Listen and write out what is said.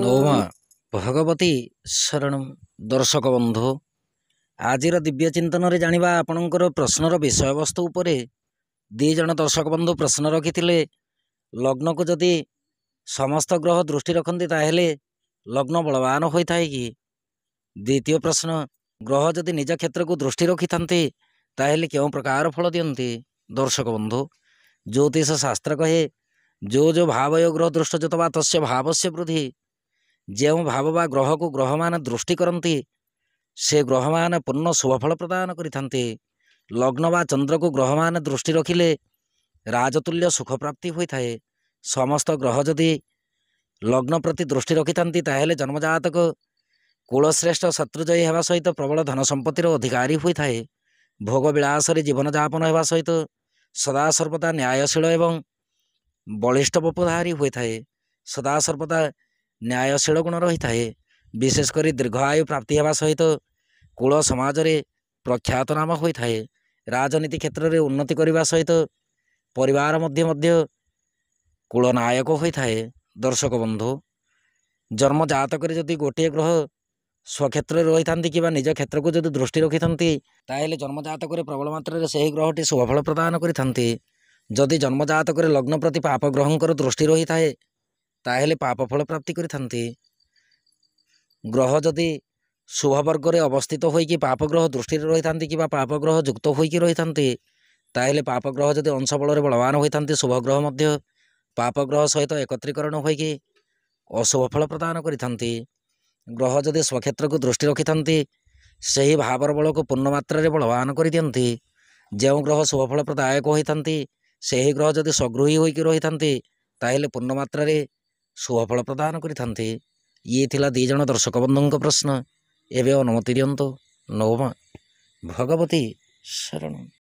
ନୌମା ଭଗବତୀ ଶରଣମ୍। ଦର୍ଶକ ବନ୍ଧୁ, ଆଜିର ଦିବ୍ୟ ଚିନ୍ତନରେ ଜାଣିବା ଆପଣଙ୍କର ପ୍ରଶ୍ନର ବିଷୟବସ୍ତୁ ଉପରେ ଦୁଇ ଜଣ ଦର୍ଶକ ବନ୍ଧୁ ପ୍ରଶ୍ନ ରଖିଥିଲେ। ଲଗ୍ନକୁ ଯଦି ସମସ୍ତ ଗ୍ରହ ଦୃଷ୍ଟି ରଖନ୍ତି ତାହେଲେ ଲଗ୍ନ ବଳବାନ ହୋଇଥାଏ କି? ଦ୍ୱିତୀୟ ପ୍ରଶ୍ନ, ଗ୍ରହ ଯଦି ନିଜ କ୍ଷେତ୍ରକୁ ଦୃଷ୍ଟି ରଖିଥାନ୍ତି ତାହେଲେ କେଉଁ ପ୍ରକାର ଫଳ ଦିଅନ୍ତି? ଦର୍ଶକ ବନ୍ଧୁ, ଜ୍ୟୋତିଷ ଶାସ୍ତ୍ର କହେ ଯୋ ଭାବୟ ଗ୍ରହ ଦୃଷ୍ଟଯତ ବା ତସ୍ୟ ଭାବସ୍ୟ ବୃଦ୍ଧି। ଯେଉଁ ଭାବ ବା ଗ୍ରହକୁ ଗ୍ରହମାନେ ଦୃଷ୍ଟି କରନ୍ତି ସେ ଗ୍ରହମାନେ ପୂର୍ଣ୍ଣ ଶୁଭଫଳ ପ୍ରଦାନ କରିଥାନ୍ତି। ଲଗ୍ନ ବା ଚନ୍ଦ୍ରକୁ ଗ୍ରହମାନେ ଦୃଷ୍ଟି ରଖିଲେ ରାଜତୁଲ୍ୟ ସୁଖ ପ୍ରାପ୍ତି ହୋଇଥାଏ। ସମସ୍ତ ଗ୍ରହ ଯଦି ଲଗ୍ନ ପ୍ରତି ଦୃଷ୍ଟି ରଖିଥାନ୍ତି ତାହେଲେ ଜନ୍ମଜାତକ କୁଳଶ୍ରେଷ୍ଠ ଶତ୍ରୁଜୟୀ ହେବା ସହିତ ପ୍ରବଳ ଧନ ସମ୍ପତ୍ତିର ଅଧିକାରୀ ହୋଇଥାଏ। ଭୋଗ ବିଳାସରେ ଜୀବନଯାପନ ହେବା ସହିତ ସଦାସର୍ବଦା ନ୍ୟାୟଶୀଳ ଏବଂ ବଳିଷ୍ଠ ବପୁଧାରୀ ହୋଇଥାଏ। ସଦାସର୍ବଦା ନ୍ୟାୟଶୀଳ ଗୁଣ ରହିଥାଏ। ବିଶେଷ କରି ଦୀର୍ଘ ଆୟୁ ପ୍ରାପ୍ତି ହେବା ସହିତ କୁଳ ସମାଜରେ ପ୍ରଖ୍ୟାତ ନାମ ହୋଇଥାଏ। ରାଜନୀତି କ୍ଷେତ୍ରରେ ଉନ୍ନତି କରିବା ସହିତ ପରିବାର ମଧ୍ୟ କୁଳନାୟକ ହୋଇଥାଏ। ଦର୍ଶକ ବନ୍ଧୁ, ଜନ୍ମ ଜାତକରେ ଯଦି ଗୋଟିଏ ଗ୍ରହ ସ୍ୱକ୍ଷେତ୍ରରେ ରହିଥାନ୍ତି କିମ୍ବା ନିଜ କ୍ଷେତ୍ରକୁ ଯଦି ଦୃଷ୍ଟି ରଖିଥାନ୍ତି ତାହେଲେ ଜନ୍ମଜାତକରେ ପ୍ରବଳ ମାତ୍ରାରେ ସେହି ଗ୍ରହଟି ଶୁଭଫଳ ପ୍ରଦାନ କରିଥାନ୍ତି। ଯଦି ଜନ୍ମଜାତକରେ ଲଗ୍ନ ପ୍ରତି ପାପ ଗ୍ରହଙ୍କର ଦୃଷ୍ଟି ରହିଥାଏ ତାହେଲେ ପାପ ଫଳ ପ୍ରାପ୍ତି କରିଥାନ୍ତି। ଗ୍ରହ ଯଦି ଶୁଭ ବର୍ଗରେ ଅବସ୍ଥିତ ହୋଇକି ପାପ ଗ୍ରହ ଦୃଷ୍ଟିରେ ରହିଥାନ୍ତି କିମ୍ବା ପାପ ଗ୍ରହ ଯୁକ୍ତ ହୋଇକି ରହିଥାନ୍ତି ତାହେଲେ ପାପ ଗ୍ରହ ଯଦି ଅଂଶ ବଳରେ ବଳବାନ ହୋଇଥାନ୍ତି ଶୁଭ ଗ୍ରହ ମଧ୍ୟ ପାପ ଗ୍ରହ ସହିତ ଏକତ୍ରୀକରଣ ହୋଇକି ଅଶୁଭ ଫଳ ପ୍ରଦାନ କରିଥାନ୍ତି। ଗ୍ରହ ଯଦି ସ୍ୱକ୍ଷେତ୍ରକୁ ଦୃଷ୍ଟି ରଖିଥାନ୍ତି ସେହି ଭାବର ବଳକୁ ପୂର୍ଣ୍ଣ ମାତ୍ରାରେ ବଳବାନ କରିଦିଅନ୍ତି। ଯେଉଁ ଗ୍ରହ ଶୁଭଫଳ ପ୍ରଦାୟକ ହୋଇଥାନ୍ତି ସେହି ଗ୍ରହ ଯଦି ସ୍ୱଗୃହୀ ହୋଇକି ରହିଥାନ୍ତି ତାହେଲେ ପୂର୍ଣ୍ଣ ମାତ୍ରାରେ ଶୁଭଫଳ ପ୍ରଦାନ କରିଥାନ୍ତି। ଇଏ ଥିଲା ଦୁଇ ଜଣ ଦର୍ଶକ ବନ୍ଧୁଙ୍କ ପ୍ରଶ୍ନ। ଏବେ ଅନୁମତି ଦିଅନ୍ତୁ। ନୌମା ଭଗବତୀ ଶରଣ।